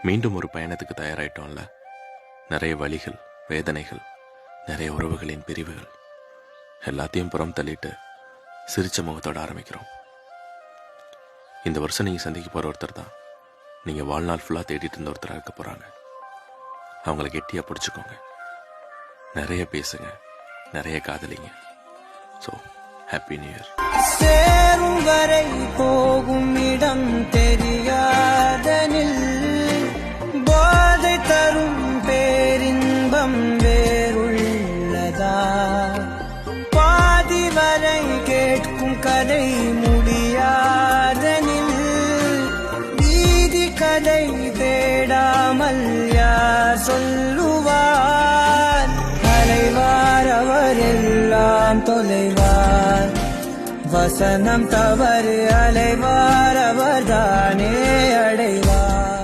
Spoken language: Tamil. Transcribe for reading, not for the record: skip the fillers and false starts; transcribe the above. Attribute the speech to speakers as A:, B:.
A: மீண்டும் ஒரு பயணத்துக்கு தயாராயிட்டோம்ல. நிறைய வலிகள், வேதனைகள், நிறைய உறவுகளின் பிரிவுகள் எல்லாத்தையும் புறம் தள்ளிட்டு சிரிச்ச முகத்தோட ஆரம்பிக்கிறோம். இந்த வருஷம் நீங்கள் சந்திக்க போகிற ஒருத்தர் தான் நீங்கள் வாழ்நாள் ஃபுல்லாக தேடிட்டு இருந்த ஒருத்தராக இருக்க போகிறாங்க. அவங்கள கெட்டியாக பிடிச்சிக்கோங்க, நிறைய பேசுங்க, நிறைய காதலிங்க. So happy new year.
B: சேரும் வரை போகும் இடம் தெரியாதனில் போதை தரும் பேரின்பம் வேறுள்ளதா? பாதி வரை கேட்கும் கதை முடியாதனில் வீதி கதை தேடாமல் யார் சொல்லுவார்? அலைவார் அவர் எல்லாம் தொலைவார், வசனம் தவறு அலைவார் அவர் தானே அடைவார்.